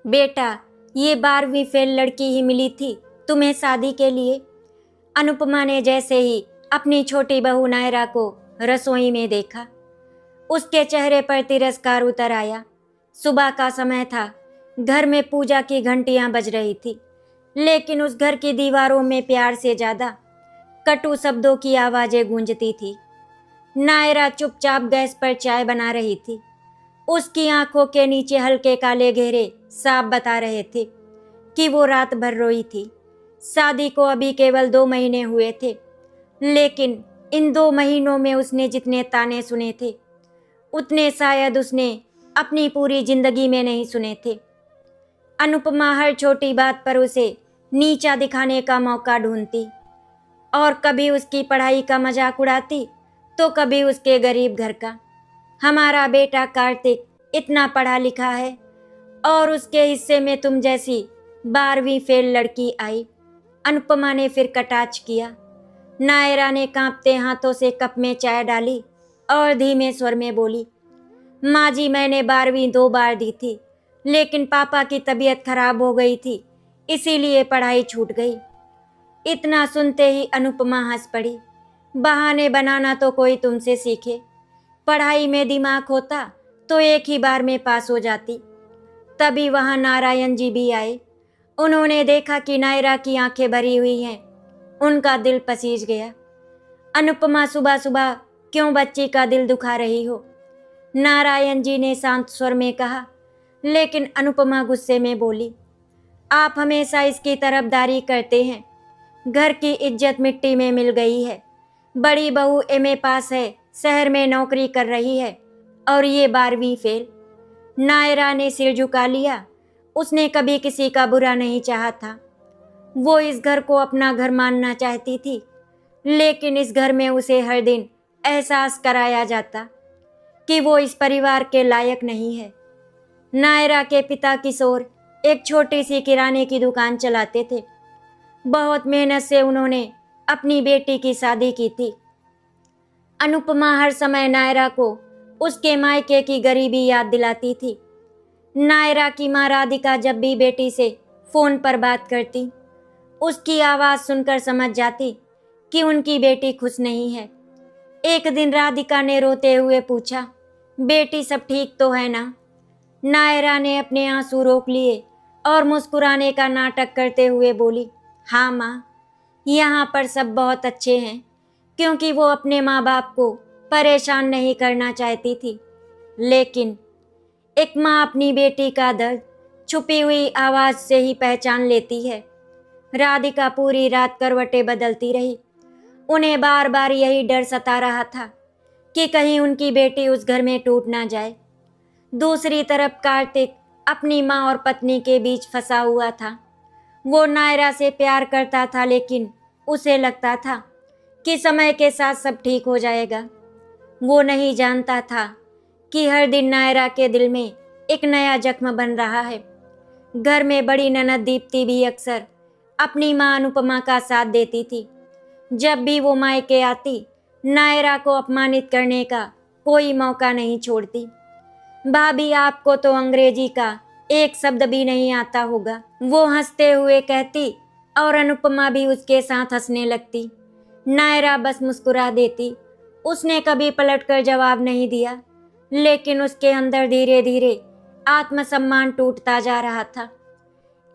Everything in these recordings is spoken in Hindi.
बेटा, ये 12वीं फेल लड़की ही मिली थी तुम्हें शादी के लिए। अनुपमा ने जैसे ही अपनी छोटी बहू नायरा को रसोई में देखा, उसके चेहरे पर तिरस्कार उतर आया। सुबह का समय था, घर में पूजा की घंटियां बज रही थी, लेकिन उस घर की दीवारों में प्यार से ज्यादा कटु शब्दों की आवाजें गूंजती थी। नायरा चुपचाप गैस पर चाय बना रही थी। उसकी आंखों के नीचे हल्के काले घेरे साफ बता रहे थे कि वो रात भर रोई थी। शादी को अभी केवल 2 महीने हुए थे, लेकिन इन 2 महीनों में उसने जितने ताने सुने थे, उतने शायद उसने अपनी पूरी जिंदगी में नहीं सुने थे। अनुपमा हर छोटी बात पर उसे नीचा दिखाने का मौका ढूंढती और कभी उसकी पढ़ाई का मजाक उड़ाती तो कभी उसके गरीब घर का। हमारा बेटा कार्तिक इतना पढ़ा लिखा है और उसके हिस्से में तुम जैसी 12वीं फेल लड़की आई। अनुपमा ने फिर कटाक्ष किया। नायरा ने कांपते हाथों से कप में चाय डाली और धीमे स्वर में बोली, माँ जी, मैंने 12वीं 2 बार दी थी, लेकिन पापा की तबीयत खराब हो गई थी, इसीलिए पढ़ाई छूट गई। इतना सुनते ही अनुपमा हंस पड़ी। बहाने बनाना तो कोई तुमसे सीखे। पढ़ाई में दिमाग होता तो एक ही बार में पास हो जाती। तभी वहां नारायण जी भी आए। उन्होंने देखा कि नायरा की आंखें भरी हुई हैं। उनका दिल पसीज गया। अनुपमा, सुबह सुबह क्यों बच्ची का दिल दुखा रही हो? नारायण जी ने शांत स्वर में कहा, लेकिन अनुपमा गुस्से में बोली, आप हमेशा इसकी तरफदारी करते हैं। घर की इज्जत मिट्टी में मिल गई है। बड़ी बहू एमए पास है, शहर में नौकरी कर रही है, और ये 12वीं फेल। नायरा ने सिर झुका लिया। उसने कभी किसी का बुरा नहीं चाहा था। वो इस घर को अपना घर मानना चाहती थी, लेकिन इस घर में उसे हर दिन एहसास कराया जाता कि वो इस परिवार के लायक नहीं है। नायरा के पिता किशोर एक छोटी सी किराने की दुकान चलाते थे। बहुत मेहनत से उन्होंने अपनी बेटी की शादी की थी। अनुपमा हर समय नायरा को उसके मायके की गरीबी याद दिलाती थी। नायरा की माँ राधिका जब भी बेटी से फोन पर बात करती, उसकी आवाज़ सुनकर समझ जाती कि उनकी बेटी खुश नहीं है। एक दिन राधिका ने रोते हुए पूछा, बेटी सब ठीक तो है ना? नायरा ने अपने आंसू रोक लिए और मुस्कुराने का नाटक करते हुए बोली, हाँ माँ, यहाँ पर सब बहुत अच्छे हैं, क्योंकि वो अपने माँ बाप को परेशान नहीं करना चाहती थी। लेकिन एक माँ अपनी बेटी का दर्द छुपी हुई आवाज़ से ही पहचान लेती है। राधिका पूरी रात करवटें बदलती रही। उन्हें बार बार यही डर सता रहा था कि कहीं उनकी बेटी उस घर में टूट ना जाए। दूसरी तरफ कार्तिक अपनी माँ और पत्नी के बीच फंसा हुआ था। वो नायरा से प्यार करता था, लेकिन उसे लगता था कि समय के साथ सब ठीक हो जाएगा। वो नहीं जानता था कि हर दिन नायरा के दिल में एक नया जख्म बन रहा है। घर में बड़ी ननद दीप्ति भी अक्सर अपनी माँ अनुपमा का साथ देती थी। जब भी वो मायके आती, नायरा को अपमानित करने का कोई मौका नहीं छोड़ती। भाभी, आपको तो अंग्रेजी का एक शब्द भी नहीं आता होगा, वो हंसते हुए कहती और अनुपमा भी उसके साथ हंसने लगती। नायरा बस मुस्कुरा देती। उसने कभी पलटकर जवाब नहीं दिया, लेकिन उसके अंदर धीरे धीरे आत्मसम्मान टूटता जा रहा था।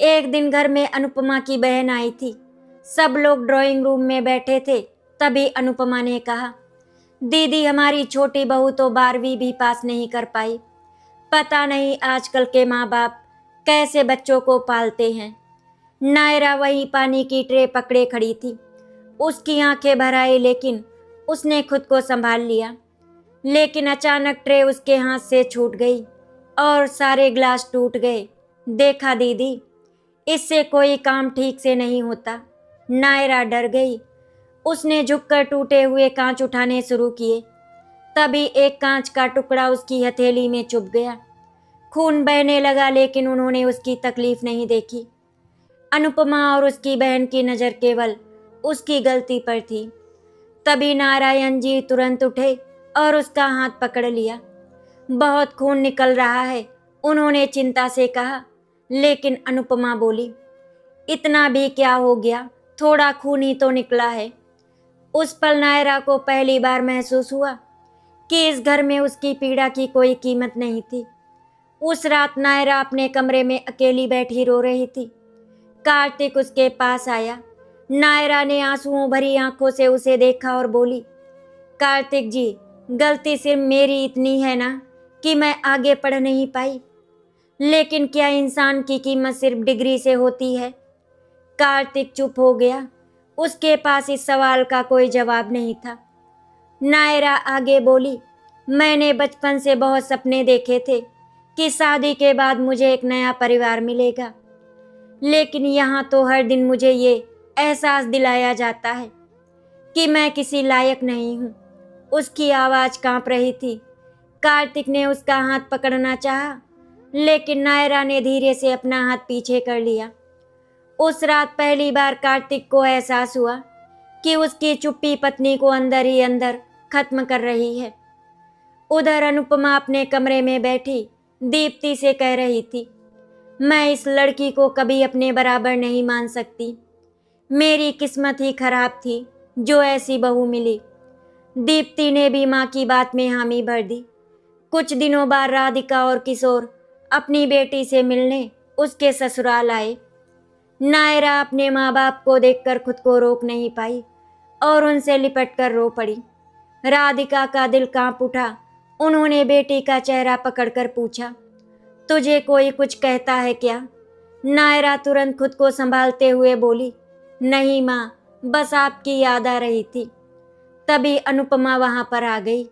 एक दिन घर में अनुपमा की बहन आई थी। सब लोग ड्राइंग रूम में बैठे थे। तभी अनुपमा ने कहा, दीदी, हमारी छोटी बहू तो 12वीं भी पास नहीं कर पाई। पता नहीं आजकल के माँ बाप कैसे बच्चों को पालते हैं। नायरा वही पानी की ट्रे पकड़े खड़ी थी। उसकी आंखें भर आई, लेकिन उसने खुद को संभाल लिया। लेकिन अचानक ट्रे उसके हाथ से छूट गई और सारे ग्लास टूट गए। देखा दीदी, इससे कोई काम ठीक से नहीं होता। नायरा डर गई। उसने झुककर टूटे हुए कांच उठाने शुरू किए। तभी एक कांच का टुकड़ा उसकी हथेली में चुभ गया। खून बहने लगा, लेकिन उन्होंने उसकी तकलीफ नहीं देखी। अनुपमा और उसकी बहन की नज़र केवल उसकी गलती पर थी। तभी नारायण जी तुरंत उठे और उसका हाथ पकड़ लिया। बहुत खून निकल रहा है, उन्होंने चिंता से कहा। लेकिन अनुपमा बोली, इतना भी क्या हो गया, थोड़ा खून ही तो निकला है। उस पल नायरा को पहली बार महसूस हुआ कि इस घर में उसकी पीड़ा की कोई कीमत नहीं थी। उस रात नायरा अपने कमरे में अकेली बैठी रो रही थी। कार्तिक उसके पास आया। नायरा ने आंसुओं भरी आंखों से उसे देखा और बोली, कार्तिक जी, गलती सिर्फ मेरी इतनी है ना कि मैं आगे पढ़ नहीं पाई, लेकिन क्या इंसान की कीमत सिर्फ डिग्री से होती है? कार्तिक चुप हो गया। उसके पास इस सवाल का कोई जवाब नहीं था। नायरा आगे बोली, मैंने बचपन से बहुत सपने देखे थे कि शादी के बाद मुझे एक नया परिवार मिलेगा, लेकिन यहाँ तो हर दिन मुझे ये एहसास दिलाया जाता है कि मैं किसी लायक नहीं हूँ। उसकी आवाज़ कांप रही थी। कार्तिक ने उसका हाथ पकड़ना चाहा, लेकिन नायरा ने धीरे से अपना हाथ पीछे कर लिया। उस रात पहली बार कार्तिक को एहसास हुआ कि उसकी चुप्पी पत्नी को अंदर ही अंदर खत्म कर रही है। उधर अनुपमा अपने कमरे में बैठी दीप्ति से कह रही थी, मैं इस लड़की को कभी अपने बराबर नहीं मान सकती। मेरी किस्मत ही खराब थी जो ऐसी बहू मिली। दीप्ति ने भी माँ की बात में हामी भर दी। कुछ दिनों बाद राधिका और किशोर अपनी बेटी से मिलने उसके ससुराल आए। नायरा अपने माँ बाप को देखकर खुद को रोक नहीं पाई और उनसे लिपट कर रो पड़ी। राधिका का दिल कांप उठा। उन्होंने बेटी का चेहरा पकड़कर पूछा, तुझे कोई कुछ कहता है क्या? नायरा तुरंत खुद को संभालते हुए बोली, नहीं माँ, बस आपकी याद आ रही थी। तभी अनुपमा वहां पर आ गई।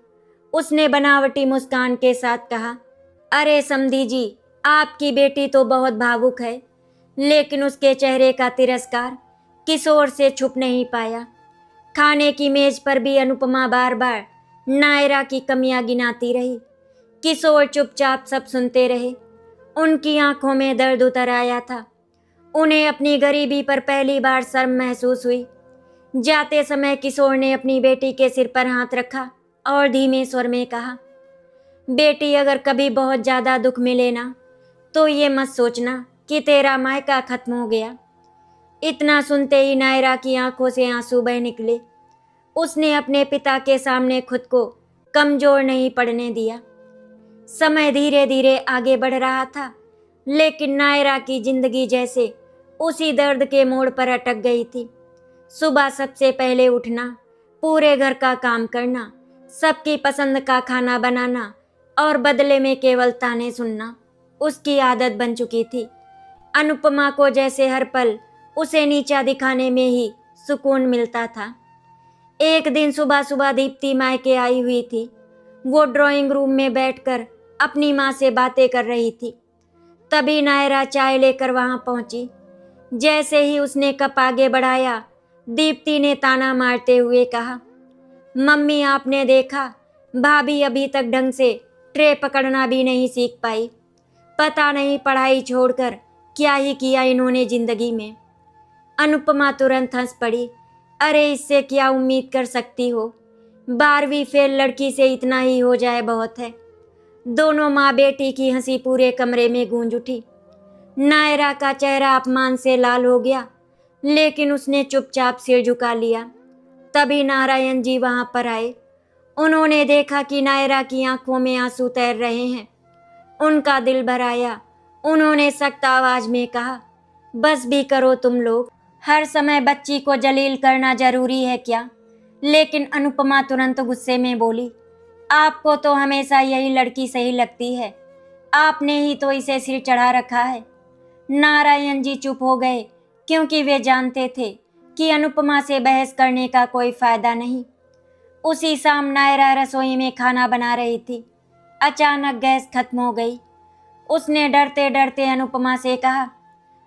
उसने बनावटी मुस्कान के साथ कहा, अरे समधी जी, आपकी बेटी तो बहुत भावुक है। लेकिन उसके चेहरे का तिरस्कार किशोर से छुप नहीं पाया। खाने की मेज पर भी अनुपमा बार बार नायरा की कमियां गिनाती रही। किशोर चुपचाप सब सुनते रहे। उनकी आंखों में दर्द उतर आया था। उन्हें अपनी गरीबी पर पहली बार शर्म महसूस हुई। जाते समय किशोर ने अपनी बेटी के सिर पर हाथ रखा और धीमे स्वर में कहा, बेटी, अगर कभी बहुत ज्यादा दुख मिले ना तो ये मत सोचना कि तेरा मायका खत्म हो गया। इतना सुनते ही नायरा की आंखों से आंसू बह निकले। उसने अपने पिता के सामने खुद को कमजोर नहीं पड़ने दिया। समय धीरे धीरे आगे बढ़ रहा था, लेकिन नायरा की जिंदगी जैसे उसी दर्द के मोड़ पर अटक गई थी। सुबह सबसे पहले उठना, पूरे घर का काम करना, सबकी पसंद का खाना बनाना और बदले में केवल ताने सुनना उसकी आदत बन चुकी थी। अनुपमा को जैसे हर पल उसे नीचा दिखाने में ही सुकून मिलता था। एक दिन सुबह सुबह दीप्ति मायके आई हुई थी। वो ड्राइंग रूम में बैठकर अपनी माँ से बातें कर रही थी। तभी नायरा चाय लेकर वहां पहुंची। जैसे ही उसने कप आगे बढ़ाया, दीप्ति ने ताना मारते हुए कहा, मम्मी, आपने देखा, भाभी अभी तक ढंग से ट्रे पकड़ना भी नहीं सीख पाई। पता नहीं पढ़ाई छोड़कर क्या ही किया इन्होंने जिंदगी में। अनुपमा तुरंत हंस पड़ी। अरे, इससे क्या उम्मीद कर सकती हो? 12वीं फेल लड़की से इतना ही हो जाए बहुत है। दोनों माँ बेटी की हंसी पूरे कमरे में गूंज उठी। नायरा का चेहरा अपमान से लाल हो गया, लेकिन उसने चुपचाप सिर झुका लिया। तभी नारायण जी वहां पर आए। उन्होंने देखा कि नायरा की आंखों में आंसू तैर रहे हैं। उनका दिल भर आया। उन्होंने सख्त आवाज में कहा, बस भी करो तुम लोग, हर समय बच्ची को जलील करना जरूरी है क्या? लेकिन अनुपमा तुरंत गुस्से में बोली, आपको तो हमेशा यही लड़की सही लगती है। आपने ही तो इसे सिर चढ़ा रखा है। नारायण जी चुप हो गए, क्योंकि वे जानते थे कि अनुपमा से बहस करने का कोई फायदा नहीं। उसी शाम नायरा रसोई में खाना बना रही थी। अचानक गैस खत्म हो गई। उसने डरते डरते अनुपमा से कहा,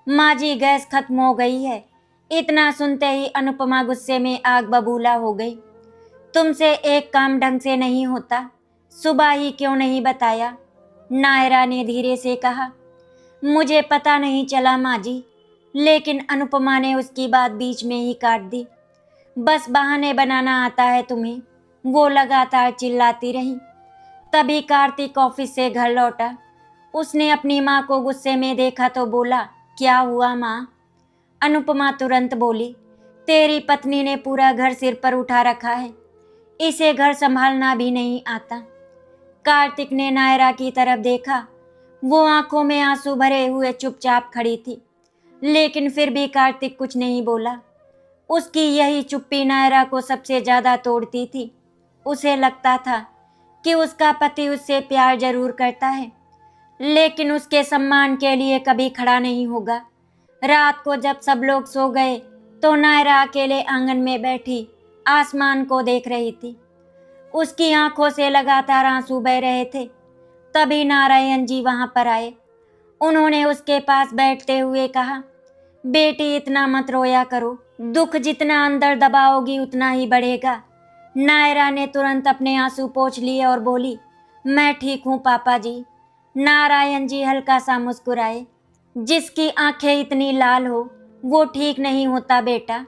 माँ जी, गैस खत्म हो गई है। इतना सुनते ही अनुपमा गुस्से में आग बबूला हो गई। तुमसे एक काम ढंग से नहीं होता, सुबह ही क्यों नहीं बताया? नायरा ने धीरे से कहा, मुझे पता नहीं चला माँ जी। लेकिन अनुपमा ने उसकी बात बीच में ही काट दी। बस बहाने बनाना आता है तुम्हें, वो लगातार चिल्लाती रही। तभी कार्तिक ऑफिस से घर लौटा। उसने अपनी माँ को गुस्से में देखा तो बोला, क्या हुआ माँ? अनुपमा तुरंत बोली, तेरी पत्नी ने पूरा घर सिर पर उठा रखा है, इसे घर संभालना भी नहीं आता। कार्तिक ने नायरा की तरफ देखा। वो आंखों में आंसू भरे हुए चुपचाप खड़ी थी, लेकिन फिर भी कार्तिक कुछ नहीं बोला। उसकी यही चुप्पी नायरा को सबसे ज्यादा तोड़ती थी। उसे लगता था कि उसका पति उससे प्यार जरूर करता है, लेकिन उसके सम्मान के लिए कभी खड़ा नहीं होगा। रात को जब सब लोग सो गए तो नायरा अकेले आंगन में बैठी आसमान को देख रही थी। उसकी आंखों से लगातार आंसू बह रहे थे। तभी नारायण जी वहां पर आए। उन्होंने उसके पास बैठते हुए कहा, बेटी इतना मत रोया करो, दुख जितना अंदर दबाओगी उतना ही बढ़ेगा। नायरा ने तुरंत अपने आंसू पोंछ लिए और बोली, मैं ठीक हूँ पापा जी। नारायण जी हल्का सा मुस्कुराए। जिसकी आंखें इतनी लाल हो वो ठीक नहीं होता बेटा।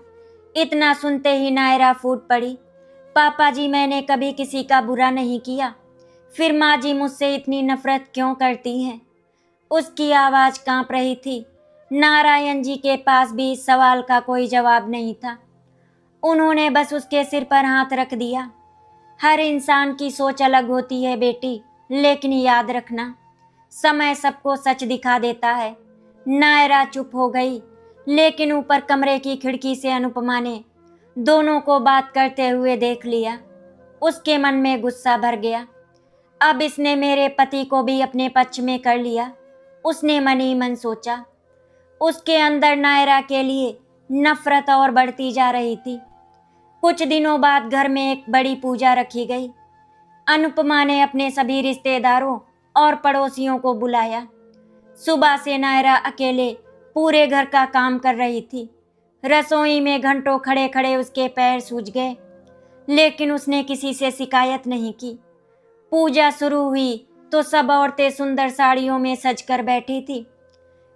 इतना सुनते ही नायरा फूट पड़ी, पापा जी मैंने कभी किसी का बुरा नहीं किया, फिर माँ जी मुझसे इतनी नफरत क्यों करती हैं? उसकी आवाज कांप रही थी। नारायण जी के पास भी इस सवाल का कोई जवाब नहीं था। उन्होंने बस उसके सिर पर हाथ रख दिया। हर इंसान की सोच अलग होती है बेटी, लेकिन याद रखना, समय सबको सच दिखा देता है। नायरा चुप हो गई, लेकिन ऊपर कमरे की खिड़की से अनुपमा ने दोनों को बात करते हुए देख लिया। उसके मन में गुस्सा भर गया। अब इसने मेरे पति को भी अपने पक्ष में कर लिया, उसने मन ही मन सोचा। उसके अंदर नायरा के लिए नफरत और बढ़ती जा रही थी। कुछ दिनों बाद घर में एक बड़ी पूजा रखी गई। अनुपमा ने अपने सभी रिश्तेदारों और पड़ोसियों को बुलाया। सुबह से नायरा अकेले पूरे घर का काम कर रही थी। रसोई में घंटों खड़े खड़े उसके पैर सूज गए, लेकिन उसने किसी से शिकायत नहीं की। पूजा शुरू हुई तो सब औरतें सुंदर साड़ियों में सजकर बैठी थी।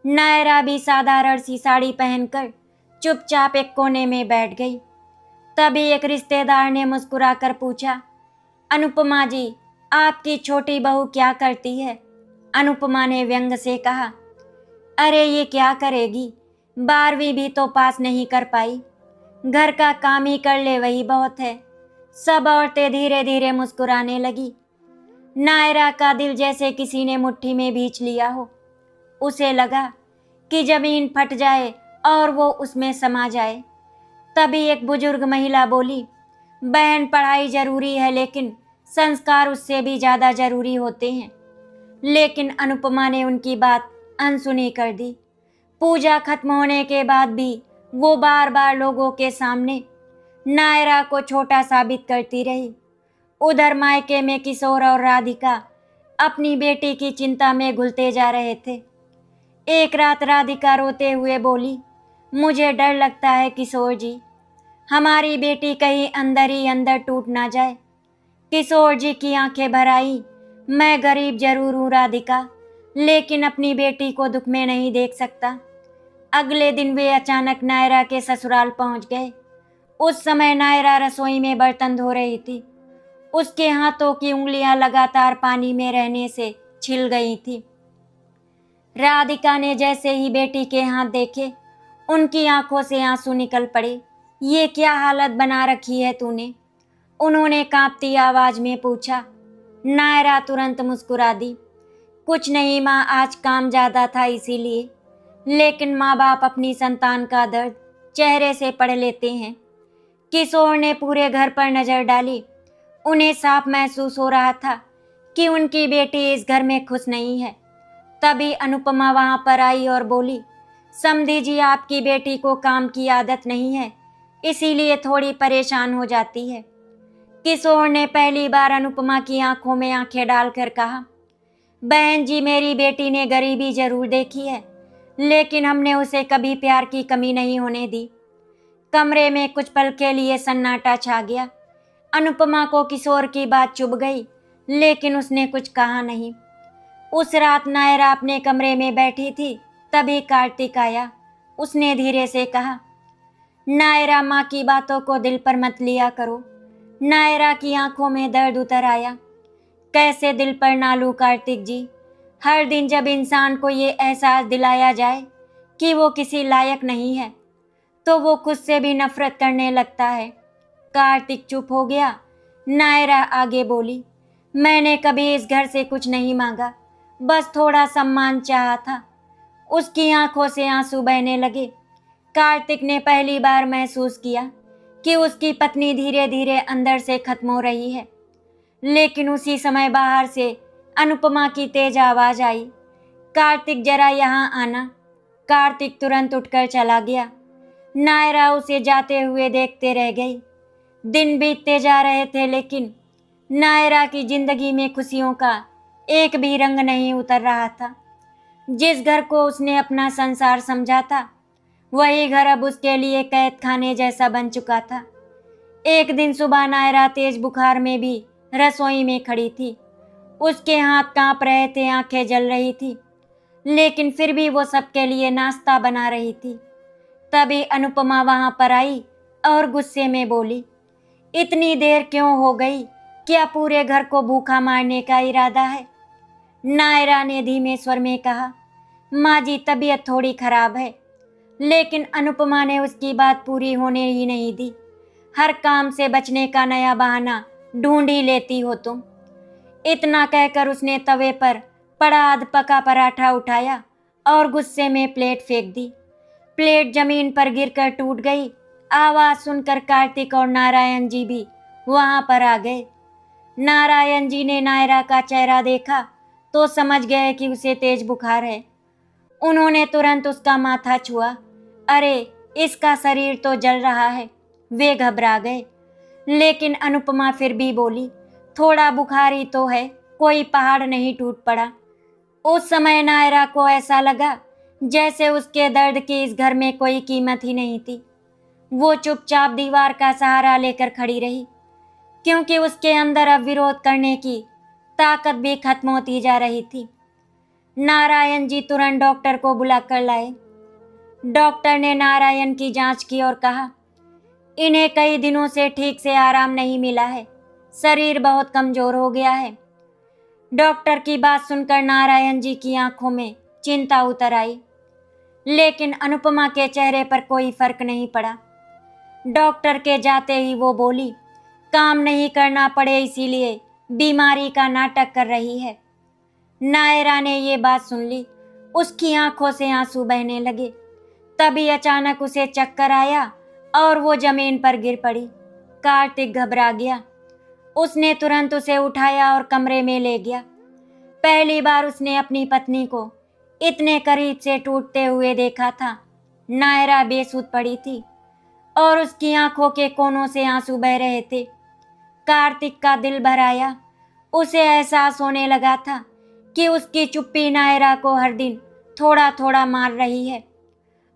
नायरा भी साधारण सी साड़ी पहनकर चुपचाप एक कोने में बैठ गई। तभी एक रिश्तेदार ने मुस्कुराकर पूछा, अनुपमा जी, आपकी छोटी बहू क्या करती है? अनुपमा ने व्यंग से कहा, अरे ये क्या करेगी, 12वीं भी तो पास नहीं कर पाई, घर का काम ही कर ले वही बहुत है। सब औरतें धीरे धीरे मुस्कुराने लगी। नायरा का दिल जैसे किसी ने मुट्ठी में भींच लिया हो। उसे लगा कि जमीन फट जाए और वो उसमें समा जाए। तभी एक बुजुर्ग महिला बोली, बहन पढ़ाई जरूरी है, लेकिन संस्कार उससे भी ज्यादा जरूरी होते हैं। लेकिन अनुपमा ने उनकी बात अनसुनी कर दी। पूजा खत्म होने के बाद भी वो बार बार लोगों के सामने नायरा को छोटा साबित करती रही। उधर मायके में किशोर और राधिका अपनी बेटी की चिंता में घुलते जा रहे थे। एक रात राधिका रोते हुए बोली, मुझे डर लगता है किशोर जी, हमारी बेटी कहीं अंदर ही अंदर टूट ना जाए। किशोर जी की आंखें भर आई, मैं गरीब जरूर हूँ राधिका, लेकिन अपनी बेटी को दुख में नहीं देख सकता। अगले दिन वे अचानक नायरा के ससुराल पहुंच गए। उस समय नायरा रसोई में बर्तन धो रही थी। उसके हाथों की उंगलियां लगातार पानी में रहने से छिल गई थी। राधिका ने जैसे ही बेटी के हाथ देखे, उनकी आंखों से आंसू निकल पड़े। ये क्या हालत बना रखी है तूने? उन्होंने कांपती आवाज में पूछा। नायरा तुरंत मुस्कुरा दी, कुछ नहीं माँ, आज काम ज्यादा था इसीलिए। लेकिन माँ बाप अपनी संतान का दर्द चेहरे से पढ़ लेते हैं। किशोर ने पूरे घर पर नजर डाली। उन्हें साफ महसूस हो रहा था कि उनकी बेटी इस घर में खुश नहीं है। तभी अनुपमा वहां पर आई और बोली, समधी जी, आपकी बेटी को काम की आदत नहीं है, इसीलिए थोड़ी परेशान हो जाती है। किशोर ने पहली बार अनुपमा की आंखों में आंखें डालकर कहा, बहन जी, मेरी बेटी ने गरीबी जरूर देखी है, लेकिन हमने उसे कभी प्यार की कमी नहीं होने दी। कमरे में कुछ पल के लिए सन्नाटा छा गया। अनुपमा को किशोर की बात चुभ गई, लेकिन उसने कुछ कहा नहीं। उस रात नायरा अपने कमरे में बैठी थी। तभी कार्तिक आया। उसने धीरे से कहा, नायरा, माँ की बातों को दिल पर मत लिया करो। नायरा की आंखों में दर्द उतर आया। कैसे दिल पर ना लूं कार्तिक जी, हर दिन जब इंसान को ये एहसास दिलाया जाए कि वो किसी लायक नहीं है, तो वो खुद से भी नफरत करने लगता है। कार्तिक चुप हो गया। नायरा आगे बोली, मैंने कभी इस घर से कुछ नहीं मांगा, बस थोड़ा सम्मान चाहा था। उसकी आंखों से आंसू बहने लगे। कार्तिक ने पहली बार महसूस किया कि उसकी पत्नी धीरे धीरे अंदर से खत्म हो रही है। लेकिन उसी समय बाहर से अनुपमा की तेज आवाज आई, कार्तिक जरा यहाँ आना। कार्तिक तुरंत उठकर चला गया। नायरा उसे जाते हुए देखते रह गई। दिन बीतते जा रहे थे, लेकिन नायरा की जिंदगी में खुशियों का एक भी रंग नहीं उतर रहा था। जिस घर को उसने अपना संसार समझा था, वही घर अब उसके लिए कैद खाने जैसा बन चुका था। एक दिन सुबह नायरा तेज बुखार में भी रसोई में खड़ी थी। उसके हाथ कांप रहे थे, आंखें जल रही थी, लेकिन फिर भी वो सबके लिए नाश्ता बना रही थी। तभी अनुपमा वहां पर आई और गुस्से में बोली, इतनी देर क्यों हो गई? क्या पूरे घर को भूखा मारने का इरादा है? नायरा ने धीमे स्वर में कहा, माँ जी तबीयत थोड़ी खराब है। लेकिन अनुपमा ने उसकी बात पूरी होने ही नहीं दी। हर काम से बचने का नया बहाना ढूंढ ही लेती हो तुम। इतना कहकर उसने तवे पर पड़ा आध पका पराठा उठाया और गुस्से में प्लेट फेंक दी। प्लेट जमीन पर गिरकर टूट गई। आवाज सुनकर कार्तिक और नारायण जी भी वहां पर आ गए। नारायण जी ने नायरा का चेहरा देखा तो समझ गए कि उसे तेज बुखार है। उन्होंने तुरंत उसका माथा छुआ। अरे, इसका शरीर तो जल रहा है। वे घबरा गए, लेकिन अनुपमा फिर भी बोली, थोड़ा बुखार ही तो है, कोई पहाड़ नहीं टूट पड़ा। उस समय नायरा को ऐसा लगा जैसे उसके दर्द की इस घर में कोई कीमत ही नहीं थी। वो चुपचाप दीवार का सहारा लेकर खड़ी रही, क्योंकि उसके अंदर अब विरोध करने की ताकत भी खत्म होती जा रही थी। नारायण जी तुरंत डॉक्टर को बुलाकर लाए। डॉक्टर ने नारायण की जांच की और कहा, इन्हें कई दिनों से ठीक से आराम नहीं मिला है, शरीर बहुत कमजोर हो गया है। डॉक्टर की बात सुनकर नारायण जी की आंखों में चिंता उतर आई, लेकिन अनुपमा के चेहरे पर कोई फर्क नहीं पड़ा। डॉक्टर के जाते ही वो बोली, काम नहीं करना पड़े इसीलिए बीमारी का नाटक कर रही है। नायरा ने ये बात सुन ली। उसकी आंखों से आंसू बहने लगे। तभी अचानक उसे चक्कर आया और वो जमीन पर गिर पड़ी। कार्तिक घबरा गया। उसने तुरंत उसे उठाया और कमरे में ले गया। पहली बार उसने अपनी पत्नी को इतने करीब से टूटते हुए देखा था। नायरा बेसुध पड़ी थी और उसकी आंखों के कोनों से आंसू बह रहे थे। कार्तिक का दिल भर आया। उसे एहसास होने लगा था कि उसकी चुप्पी नायरा को हर दिन थोड़ा थोड़ा मार रही है।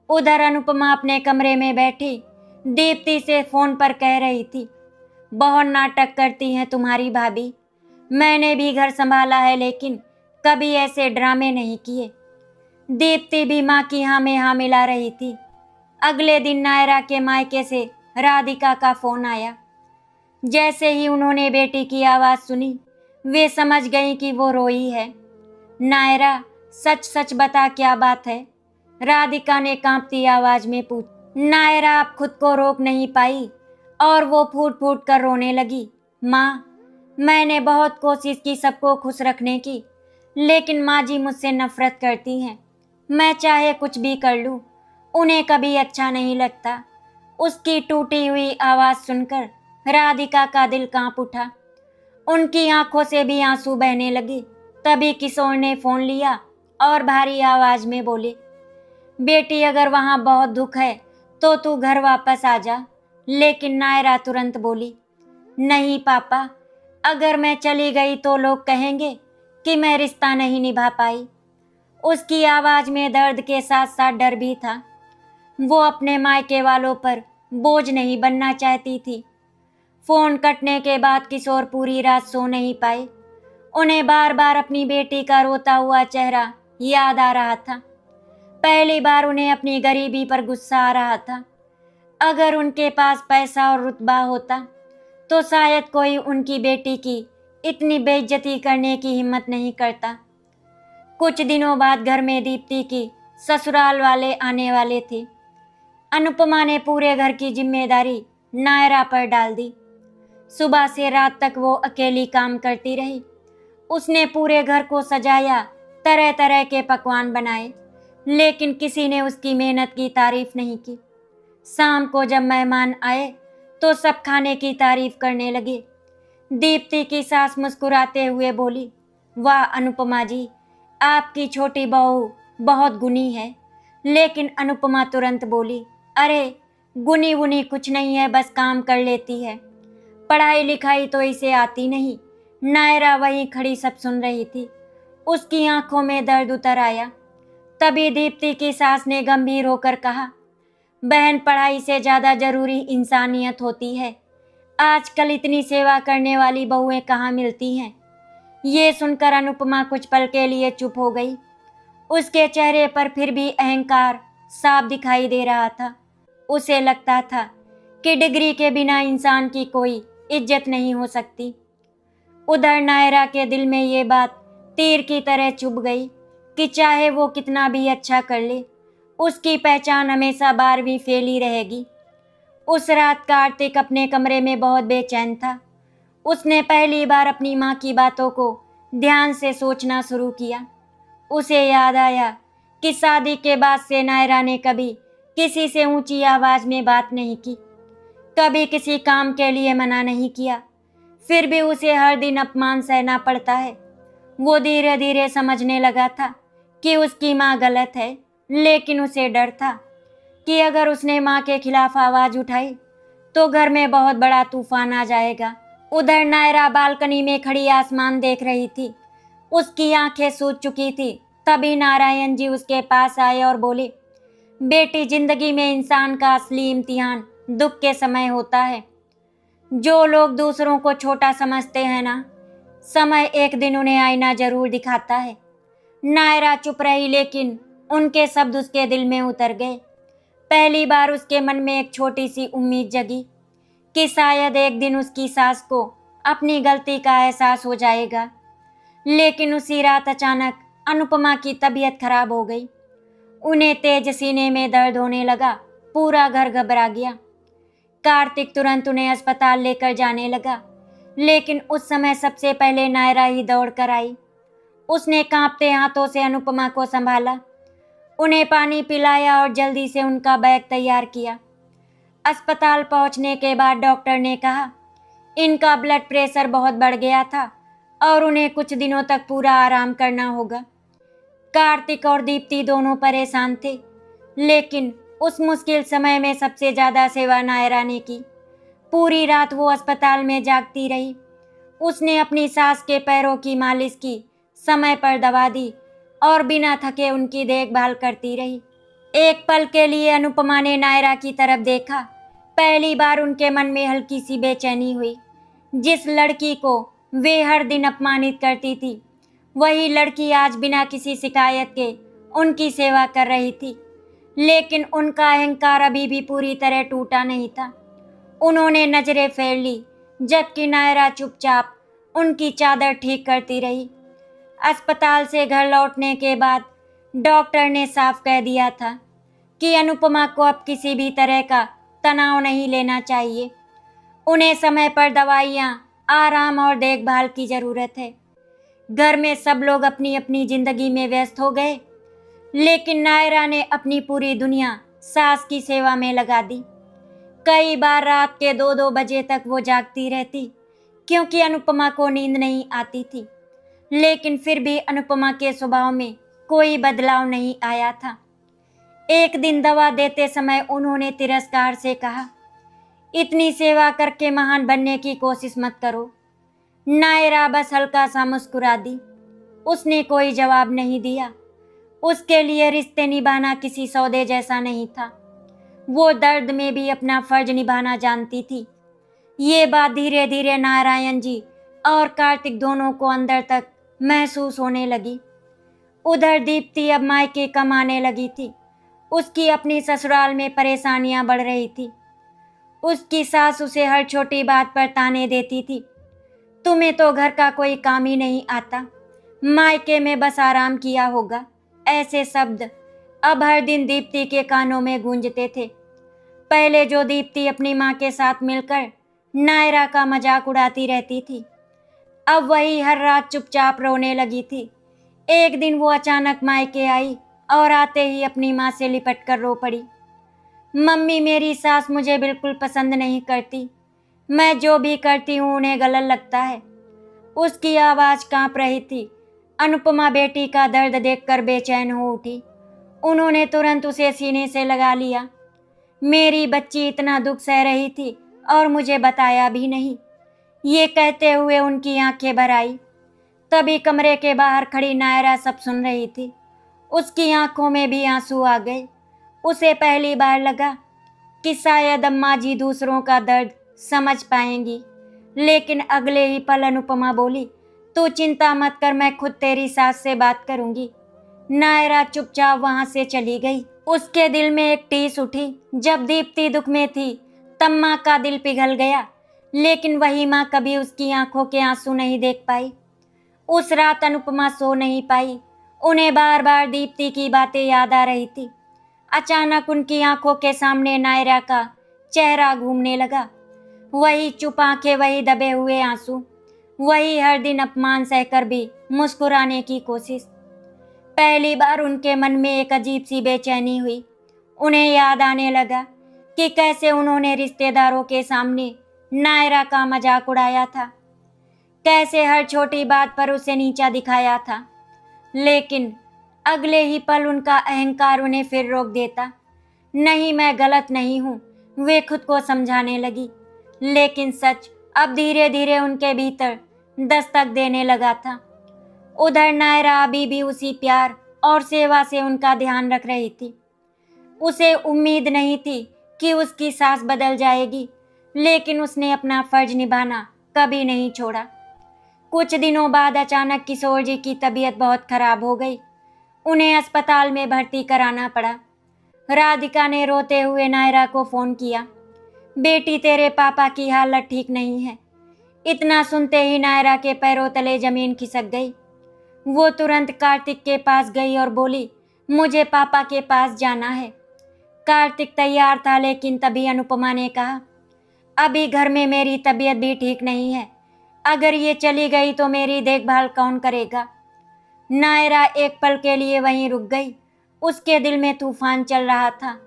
उधर अनुपमा अपने कमरे में बैठी दीप्ति से फोन पर कह रही थी, बहुत नाटक करती हैं तुम्हारी भाभी। मैंने भी घर संभाला है, लेकिन कभी ऐसे ड्रामे नहीं किए। दीप्ति भी माँ की हाँ में हाँ मिला रही थी। अगले दिन नायरा के मायके से राधिका का फोन आया। जैसे ही उन्होंने बेटी की आवाज़ सुनी, वे समझ गईं कि वो रोई है। नायरा, सच सच बता, क्या बात है? राधिका ने कांपती आवाज में पूछा। नायरा अब खुद को रोक नहीं पाई और वो फूट फूट कर रोने लगी। माँ, मैंने बहुत कोशिश की सबको खुश रखने की, लेकिन माँ जी मुझसे नफरत करती हैं। मैं चाहे कुछ भी कर लूँ, उन्हें कभी अच्छा नहीं लगता। उसकी टूटी हुई आवाज़ सुनकर राधिका का दिल कांप उठा। उनकी आंखों से भी आंसू बहने लगे। तभी किशोर ने फोन लिया और भारी आवाज में बोले, बेटी अगर वहाँ बहुत दुख है तो तू घर वापस आ जा। लेकिन नायरा तुरंत बोली, नहीं पापा, अगर मैं चली गई तो लोग कहेंगे कि मैं रिश्ता नहीं निभा पाई। उसकी आवाज में दर्द के साथ साथ डर भी था। वो अपने मायके वालों पर बोझ नहीं बनना चाहती थी। फोन कटने के बाद किशोर पूरी रात सो नहीं पाए। उन्हें बार बार अपनी बेटी का रोता हुआ चेहरा याद आ रहा था। पहली बार उन्हें अपनी गरीबी पर गुस्सा आ रहा था। अगर उनके पास पैसा और रुतबा होता तो शायद कोई उनकी बेटी की इतनी बेइज्जती करने की हिम्मत नहीं करता। कुछ दिनों बाद घर में दीप्ति की ससुराल वाले आने वाले थे। अनुपमा ने पूरे घर की जिम्मेदारी नायरा पर डाल दी। सुबह से रात तक वो अकेली काम करती रही। उसने पूरे घर को सजाया, तरह तरह के पकवान बनाए, लेकिन किसी ने उसकी मेहनत की तारीफ नहीं की। शाम को जब मेहमान आए तो सब खाने की तारीफ करने लगे। दीप्ति की सास मुस्कुराते हुए बोली, वाह अनुपमा जी, आपकी छोटी बहू बहुत गुणी है। लेकिन अनुपमा तुरंत बोली, अरे गुनी वुनी कुछ नहीं है, बस काम कर लेती है, पढ़ाई लिखाई तो इसे आती नहीं। नायरा वहीं खड़ी सब सुन रही थी। उसकी आंखों में दर्द उतर आया। तभी दीप्ति की सास ने गंभीर होकर कहा, बहन, पढ़ाई से ज़्यादा जरूरी इंसानियत होती है। आजकल इतनी सेवा करने वाली बहुएं कहाँ मिलती हैं। ये सुनकर अनुपमा कुछ पल के लिए चुप हो गई। उसके चेहरे पर फिर भी अहंकार साफ दिखाई दे रहा था। उसे लगता था कि डिग्री के बिना इंसान की कोई इज्जत नहीं हो सकती। उधर नायरा के दिल में ये बात तीर की तरह चुभ गई कि चाहे वो कितना भी अच्छा कर ले, उसकी पहचान हमेशा 12वीं फेल ही रहेगी। उस रात कार्तिक अपने कमरे में बहुत बेचैन था। उसने पहली बार अपनी माँ की बातों को ध्यान से सोचना शुरू किया। उसे याद आया कि शादी के बाद से नायरा ने कभी किसी से ऊंची आवाज में बात नहीं की, कभी किसी काम के लिए मना नहीं किया, फिर भी उसे हर दिन अपमान सहना पड़ता है। वो धीरे धीरे समझने लगा था कि उसकी माँ गलत है, लेकिन उसे डर था कि अगर उसने माँ के खिलाफ आवाज उठाई तो घर में बहुत बड़ा तूफान आ जाएगा। उधर नायरा बालकनी में खड़ी आसमान देख रही थी। उसकी आंखें सूज चुकी थी। तभी नारायण जी उसके पास आए और बोले, बेटी, जिंदगी में इंसान का असली इम्तिहान दुख के समय होता है। जो लोग दूसरों को छोटा समझते हैं ना, समय एक दिन उन्हें आईना जरूर दिखाता है। नायरा चुप रही, लेकिन उनके शब्द उसके दिल में उतर गए। पहली बार उसके मन में एक छोटी सी उम्मीद जगी कि शायद एक दिन उसकी सास को अपनी गलती का एहसास हो जाएगा। लेकिन उसी रात अचानक अनुपमा की तबीयत खराब हो गई। उन्हें तेज सीने में दर्द होने लगा। पूरा घर घबरा गया। कार्तिक तुरंत उन्हें अस्पताल लेकर जाने लगा, लेकिन उस समय सबसे पहले नायरा ही दौड़ कर आई। उसने कांपते हाथों से अनुपमा को संभाला, उन्हें पानी पिलाया और जल्दी से उनका बैग तैयार किया। अस्पताल पहुंचने के बाद डॉक्टर ने कहा, इनका ब्लड प्रेशर बहुत बढ़ गया था और उन्हें कुछ दिनों तक पूरा आराम करना होगा। कार्तिक और दीप्ति दोनों परेशान थे, लेकिन उस मुश्किल समय में सबसे ज़्यादा सेवा नायरा ने की। पूरी रात वो अस्पताल में जागती रही। उसने अपनी सास के पैरों की मालिश की, समय पर दवा दी और बिना थके उनकी देखभाल करती रही। एक पल के लिए अनुपमा ने नायरा की तरफ देखा। पहली बार उनके मन में हल्की सी बेचैनी हुई। जिस लड़की को वे हर दिन अपमानित करती थी, वही लड़की आज बिना किसी शिकायत के उनकी सेवा कर रही थी। लेकिन उनका अहंकार अभी भी पूरी तरह टूटा नहीं था। उन्होंने नजरें फेर ली, जबकि नायरा चुपचाप उनकी चादर ठीक करती रही। अस्पताल से घर लौटने के बाद डॉक्टर ने साफ कह दिया था कि अनुपमा को अब किसी भी तरह का तनाव नहीं लेना चाहिए। उन्हें समय पर दवाइयाँ, आराम और देखभाल की ज़रूरत है। घर में सब लोग अपनी अपनी जिंदगी में व्यस्त हो गए, लेकिन नायरा ने अपनी पूरी दुनिया सास की सेवा में लगा दी। कई बार रात के 2-2 बजे तक वो जागती रहती, क्योंकि अनुपमा को नींद नहीं आती थी। लेकिन फिर भी अनुपमा के स्वभाव में कोई बदलाव नहीं आया था। एक दिन दवा देते समय उन्होंने तिरस्कार से कहा, इतनी सेवा करके महान बनने की कोशिश मत करो। नायरा बस हल्का सा मुस्कुरा दी। उसने कोई जवाब नहीं दिया। उसके लिए रिश्ते निभाना किसी सौदे जैसा नहीं था। वो दर्द में भी अपना फर्ज निभाना जानती थी। ये बात धीरे धीरे नारायण जी और कार्तिक दोनों को अंदर तक महसूस होने लगी। उधर दीप्ति अब मायके कमाने लगी थी। उसकी अपनी ससुराल में परेशानियां बढ़ रही थी। उसकी सास उसे हर छोटी बात पर ताने देती थी, तुम्हें तो घर का कोई काम ही नहीं आता, मायके में बस आराम किया होगा। ऐसे शब्द अब हर दिन दीप्ति के कानों में गूंजते थे। पहले जो दीप्ति अपनी माँ के साथ मिलकर नायरा का मजाक उड़ाती रहती थी, अब वही हर रात चुपचाप रोने लगी थी। एक दिन वो अचानक मायके आई और आते ही अपनी माँ से लिपट कर रो पड़ी। मम्मी, मेरी सास मुझे बिल्कुल पसंद नहीं करती। मैं जो भी करती हूँ उन्हें गलत लगता है। उसकी आवाज़ कांप रही थी। अनुपमा बेटी का दर्द देखकर बेचैन हो उठी। उन्होंने तुरंत उसे सीने से लगा लिया। मेरी बच्ची इतना दुख सह रही थी और मुझे बताया भी नहीं। ये कहते हुए उनकी आंखें भर आई। तभी कमरे के बाहर खड़ी नायरा सब सुन रही थी। उसकी आंखों में भी आंसू आ गए। उसे पहली बार लगा कि शायद अम्मा जी दूसरों का दर्द समझ पाएंगी। लेकिन अगले ही पल अनुपमा बोली, तू चिंता मत कर, मैं खुद तेरी सास से बात करूंगी। नायरा चुपचाप वहां से चली गई। उसके दिल में एक टीस उठी। जब दीप्ति दुख में थी तब माँ का दिल पिघल गया, लेकिन वही माँ कभी उसकी आंखों के आंसू नहीं देख पाई। उस रात अनुपमा सो नहीं पाई। उन्हें बार बार दीप्ति की बातें याद आ रही थी। अचानक उनकी आंखों के सामने नायरा का चेहरा घूमने लगा। वही चुप आंखें, वही दबे हुए आंसू, वही हर दिन अपमान सहकर भी मुस्कुराने की कोशिश। पहली बार उनके मन में एक अजीब सी बेचैनी हुई। उन्हें याद आने लगा कि कैसे उन्होंने रिश्तेदारों के सामने नायरा का मजाक उड़ाया था, कैसे हर छोटी बात पर उसे नीचा दिखाया था। लेकिन अगले ही पल उनका अहंकार उन्हें फिर रोक देता। नहीं, मैं गलत नहीं हूँ, वे खुद को समझाने लगी। लेकिन सच अब धीरे धीरे उनके भीतर दस्तक देने लगा था। उधर नायरा अभी भी उसी प्यार और सेवा से उनका ध्यान रख रही थी। उसे उम्मीद नहीं थी कि उसकी सास बदल जाएगी, लेकिन उसने अपना फर्ज निभाना कभी नहीं छोड़ा। कुछ दिनों बाद अचानक किशोर जी की तबीयत बहुत खराब हो गई। उन्हें अस्पताल में भर्ती कराना पड़ा। राधिका ने रोते हुए नायरा को फोन किया, बेटी तेरे पापा की हालत ठीक नहीं है। इतना सुनते ही नायरा के पैरों तले जमीन खिसक गई। वो तुरंत कार्तिक के पास गई और बोली, मुझे पापा के पास जाना है। कार्तिक तैयार था, लेकिन तभी अनुपमा ने कहा, अभी घर में मेरी तबीयत भी ठीक नहीं है। अगर ये चली गई तो मेरी देखभाल कौन करेगा। नायरा एक पल के लिए वहीं रुक गई। उसके दिल में तूफान चल रहा था।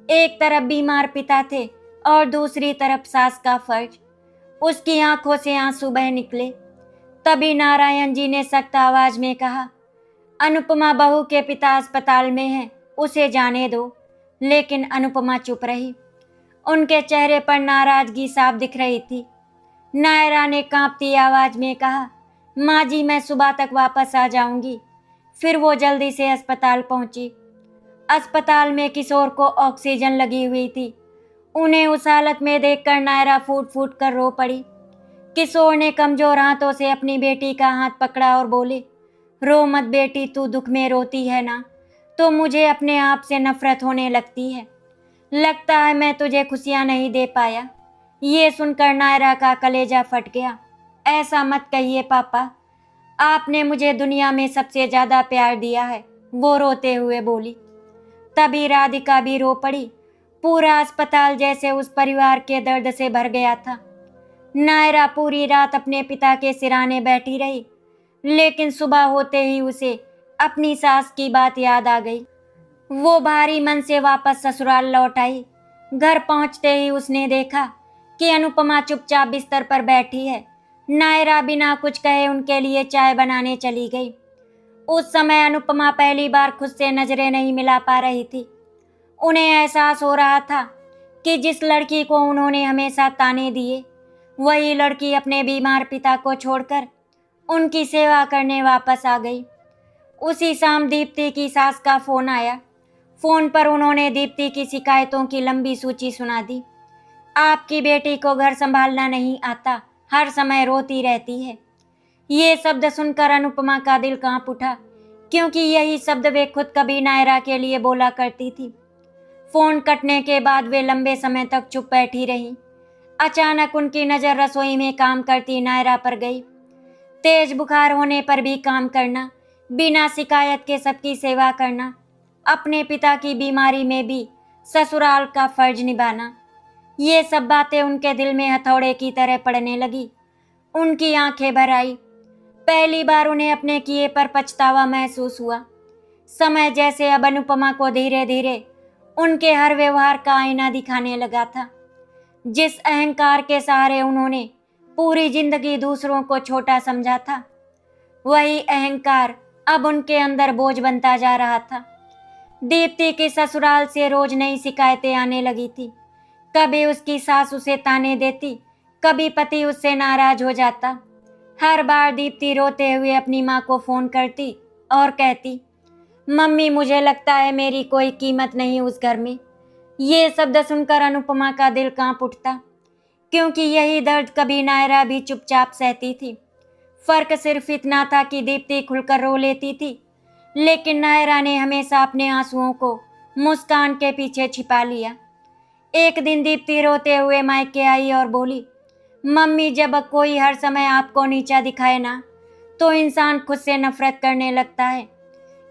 एक तरफ बीमार पिता थे और दूसरी तरफ सास का फर्ज। उसकी आंखों से आंसू बह निकले। तभी नारायण जी ने सख्त आवाज में कहा, अनुपमा बहू के पिता अस्पताल में हैं, उसे जाने दो। लेकिन अनुपमा चुप रही। उनके चेहरे पर नाराजगी साफ दिख रही थी। नायरा ने कांपती आवाज में कहा, माँ जी, मैं सुबह तक वापस आ जाऊंगी। फिर वो जल्दी से अस्पताल पहुंची। अस्पताल में किशोर को ऑक्सीजन लगी हुई थी। उन्हें उस हालत में देखकर नायरा फूट फूट कर रो पड़ी। किशोर ने कमजोर हाथों से अपनी बेटी का हाथ पकड़ा और बोले, रो मत बेटी, तू दुख में रोती है ना तो मुझे अपने आप से नफरत होने लगती है। लगता है मैं तुझे खुशियां नहीं दे पाया। ये सुनकर नायरा का कलेजा फट गया। ऐसा मत कहिए पापा, आपने मुझे दुनिया में सबसे ज्यादा प्यार दिया है, वो रोते हुए बोली। तभी राधिका भी रो पड़ी। पूरा अस्पताल जैसे उस परिवार के दर्द से भर गया था। नायरा पूरी रात अपने पिता के सिरहाने बैठी रही, लेकिन सुबह होते ही उसे अपनी सास की बात याद आ गई। वो भारी मन से वापस ससुराल लौट आई। घर पहुंचते ही उसने देखा कि अनुपमा चुपचाप बिस्तर पर बैठी है। नायरा बिना कुछ कहे उनके लिए चाय बनाने चली गई। उस समय अनुपमा पहली बार खुद से नजरें नहीं मिला पा रही थी। उन्हें एहसास हो रहा था कि जिस लड़की को उन्होंने हमेशा ताने दिए, वही लड़की अपने बीमार पिता को छोड़कर उनकी सेवा करने वापस आ गई। उसी शाम दीप्ति की सास का फोन आया। फोन पर उन्होंने दीप्ति की शिकायतों की लंबी सूची सुना दी। आपकी बेटी को घर संभालना नहीं आता, हर समय रोती रहती है। ये शब्द सुनकर अनुपमा का दिल कांप उठा, क्योंकि यही शब्द वे खुद कभी नायरा के लिए बोला करती थी। फोन कटने के बाद वे लंबे समय तक चुप बैठी रहीं। अचानक उनकी नज़र रसोई में काम करती नायरा पर गई। तेज बुखार होने पर भी काम करना, बिना शिकायत के सबकी सेवा करना, अपने पिता की बीमारी में भी ससुराल का फर्ज निभाना, ये सब बातें उनके दिल में हथौड़े की तरह पड़ने लगी। उनकी आंखें भर आई। पहली बार उन्हें अपने किए पर पछतावा महसूस हुआ। समय जैसे अब अनुपमा को धीरे धीरे उनके हर व्यवहार का आईना दिखाने लगा था। जिस अहंकार के सहारे उन्होंने पूरी जिंदगी दूसरों को छोटा समझा था, वही अहंकार अब उनके अंदर बोझ बनता जा रहा था। दीप्ति की ससुराल से रोज नई शिकायतें आने लगी थी। कभी उसकी सास उसे ताने देती, कभी पति उससे नाराज हो जाता। हर बार दीप्ति रोते हुए अपनी माँ को फोन करती और कहती, मम्मी मुझे लगता है मेरी कोई कीमत नहीं उस घर में। ये शब्द सुनकर अनुपमा का दिल कांप उठता, क्योंकि यही दर्द कभी नायरा भी चुपचाप सहती थी। फर्क सिर्फ इतना था कि दीप्ति खुलकर रो लेती थी, लेकिन नायरा ने हमेशा अपने आंसुओं को मुस्कान के पीछे छिपा लिया। एक दिन दीप्ति रोते हुए मायके आई और बोली, मम्मी जब कोई हर समय आपको नीचा दिखाए ना, तो इंसान खुद से नफरत करने लगता है।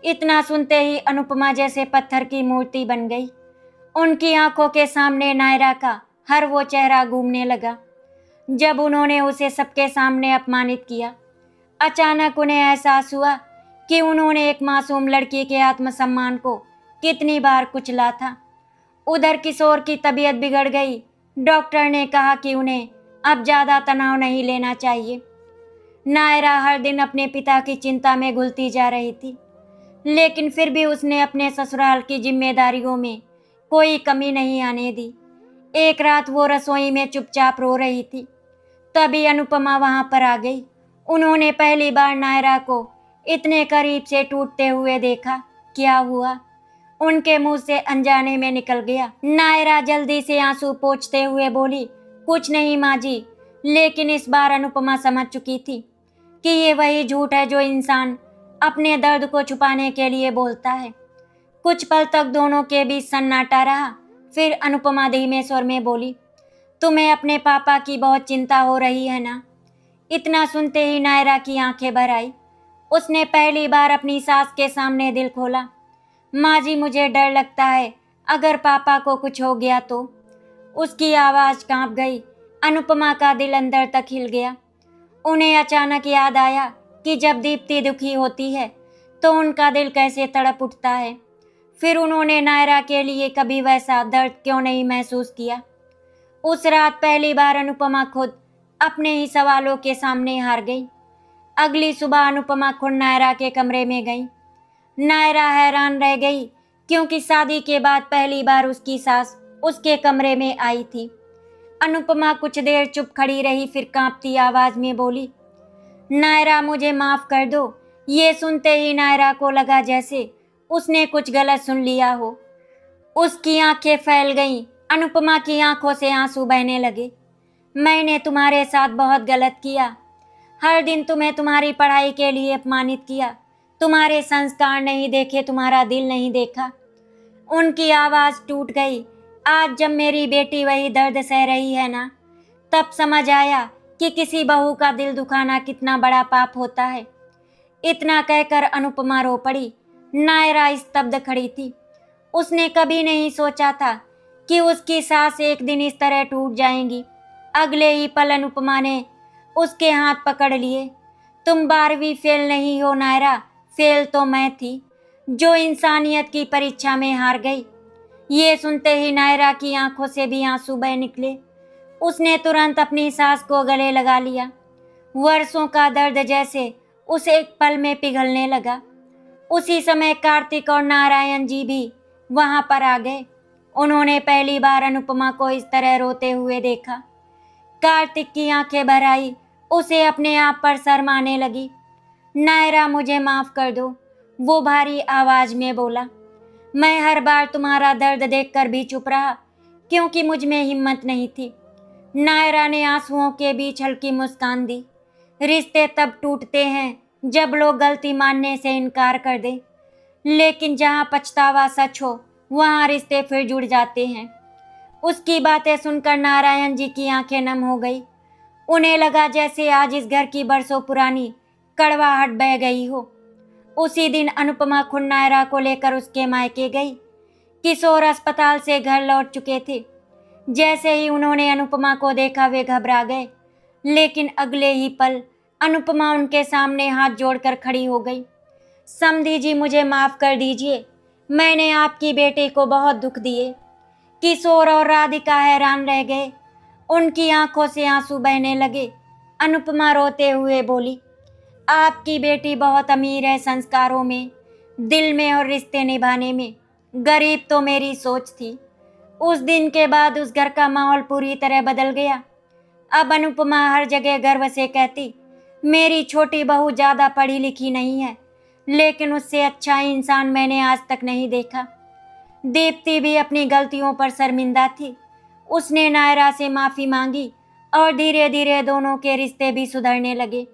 इतना सुनते ही अनुपमा जैसे पत्थर की मूर्ति बन गई। उनकी आंखों के सामने नायरा का हर वो चेहरा घूमने लगा जब उन्होंने उसे सबके सामने अपमानित किया। अचानक उन्हें एहसास हुआ कि उन्होंने एक मासूम लड़की के आत्मसम्मान को कितनी बार कुचला था। उधर किशोर की तबीयत बिगड़ गई। डॉक्टर ने कहा कि उन्हें अब ज्यादा तनाव नहीं लेना चाहिए। नायरा हर दिन अपने पिता की चिंता में घुलती जा रही थी, लेकिन फिर भी उसने अपने ससुराल की जिम्मेदारियों में कोई कमी नहीं आने दी। एक रात वो रसोई में चुपचाप रो रही थी, तभी अनुपमा वहां पर आ गई। उन्होंने पहली बार नायरा को इतने करीब से टूटते हुए देखा। क्या हुआ? उनके मुंह से अनजाने में निकल गया। नायरा जल्दी से आंसू पोंछते हुए बोली, कुछ नहीं माँ जी। लेकिन इस बार अनुपमा समझ चुकी थी कि ये वही झूठ है जो इंसान अपने दर्द को छुपाने के लिए बोलता है। कुछ पल तक दोनों के बीच सन्नाटा रहा। फिर अनुपमा धीमे स्वर में बोली, तुम्हें अपने पापा की बहुत चिंता हो रही है ना? इतना सुनते ही नायरा की आंखें भर आई। उसने पहली बार अपनी सास के सामने दिल खोला। माँ जी मुझे डर लगता है, अगर पापा को कुछ हो गया तो। उसकी आवाज़ कांप गई। अनुपमा का दिल अंदर तक हिल गया। उन्हें अचानक याद आया कि जब दीप्ति दुखी होती है तो उनका दिल कैसे तड़प उठता है। फिर उन्होंने नायरा के लिए कभी वैसा दर्द क्यों नहीं महसूस किया। उस रात पहली बार अनुपमा खुद अपने ही सवालों के सामने हार गई। अगली सुबह अनुपमा खुद नायरा के कमरे में गई। नायरा हैरान रह गई, क्योंकि शादी के बाद पहली बार उसकी सास उसके कमरे में आई थी। अनुपमा कुछ देर चुप खड़ी रही, फिर कांपती आवाज में बोली, नायरा मुझे माफ कर दो। ये सुनते ही नायरा को लगा जैसे उसने कुछ गलत सुन लिया हो। उसकी आंखें फैल गईं। अनुपमा की आंखों से आंसू बहने लगे। मैंने तुम्हारे साथ बहुत गलत किया। हर दिन तुम्हें तुम्हारी पढ़ाई के लिए अपमानित किया। तुम्हारे संस्कार नहीं देखे, तुम्हारा दिल नहीं देखा। उनकी आवाज़ टूट गई। आज जब मेरी बेटी वही दर्द सह रही है ना, तब समझ आया कि किसी बहू का दिल दुखाना कितना बड़ा पाप होता है। इतना कहकर अनुपमा रो पड़ी। नायरा स्तब्ध खड़ी थी। उसने कभी नहीं सोचा था कि उसकी सांस एक दिन इस तरह टूट जाएंगी। अगले ही पल अनुपमा ने उसके हाथ पकड़ लिए। तुम 12वीं फेल नहीं हो नायरा, फेल तो मैं थी, जो इंसानियत की परीक्षा में हार गई। ये सुनते ही नायरा की आंखों से भी आंसू बह निकले। उसने तुरंत अपनी सांस को गले लगा लिया। वर्षों का दर्द जैसे उसे एक पल में पिघलने लगा। उसी समय कार्तिक और नारायण जी भी वहां पर आ गए। उन्होंने पहली बार अनुपमा को इस तरह रोते हुए देखा। कार्तिक की आंखें भर आई। उसे अपने आप पर शर्माने लगी। नायरा मुझे माफ कर दो, वो भारी आवाज में बोला। मैं हर बार तुम्हारा दर्द देखकर भी चुप रहा, क्योंकि मुझ में हिम्मत नहीं थी। नायरा ने आंसुओं के बीच हल्की मुस्कान दी। रिश्ते तब टूटते हैं जब लोग गलती मानने से इनकार कर दें, लेकिन जहाँ पछतावा सच हो वहाँ रिश्ते फिर जुड़ जाते हैं। उसकी बातें सुनकर नारायण जी की आंखें नम हो गई। उन्हें लगा जैसे आज इस घर की बरसों पुरानी कड़वाहट बह गई हो। उसी दिन अनुपमा खुद नायरा को लेकर उसके मायके गई। किशोर अस्पताल से घर लौट चुके थे। जैसे ही उन्होंने अनुपमा को देखा वे घबरा गए, लेकिन अगले ही पल अनुपमा उनके सामने हाथ जोड़कर खड़ी हो गई। समधी जी, मुझे माफ़ कर दीजिए, मैंने आपकी बेटी को बहुत दुख दिए। किशोर और राधिका हैरान रह गए। उनकी आंखों से आंसू बहने लगे। अनुपमा रोते हुए बोली, आपकी बेटी बहुत अमीर है संस्कारों में, दिल में और रिश्ते निभाने में। गरीब तो मेरी सोच थी। उस दिन के बाद उस घर का माहौल पूरी तरह बदल गया। अब अनुपमा हर जगह गर्व से कहती, मेरी छोटी बहू ज़्यादा पढ़ी लिखी नहीं है, लेकिन उससे अच्छा इंसान मैंने आज तक नहीं देखा। दीप्ति भी अपनी गलतियों पर शर्मिंदा थी। उसने नायरा से माफ़ी मांगी और धीरे धीरे दोनों के रिश्ते भी सुधरने लगे।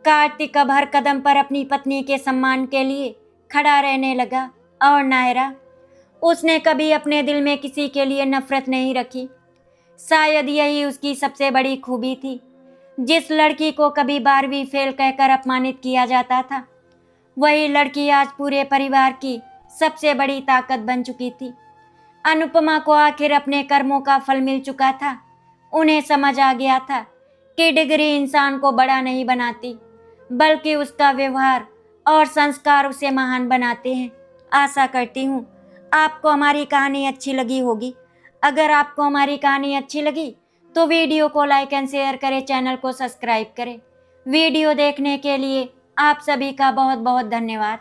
कार्तिक अब हर कदम पर अपनी पत्नी के सम्मान के लिए खड़ा रहने लगा। और नायरा, उसने कभी अपने दिल में किसी के लिए नफरत नहीं रखी। शायद यही उसकी सबसे बड़ी खूबी थी। जिस लड़की को कभी 12वीं फेल कहकर अपमानित किया जाता था, वही लड़की आज पूरे परिवार की सबसे बड़ी ताकत बन चुकी थी। अनुपमा को आखिर अपने कर्मों का फल मिल चुका था। उन्हें समझ आ गया था कि डिग्री इंसान को बड़ा नहीं बनाती, बल्कि उसका व्यवहार और संस्कार उसे महान बनाते हैं। आशा करती हूँ आपको हमारी कहानी अच्छी लगी होगी। अगर आपको हमारी कहानी अच्छी लगी तो वीडियो को लाइक एंड शेयर करें, चैनल को सब्सक्राइब करें। वीडियो देखने के लिए आप सभी का बहुत बहुत धन्यवाद।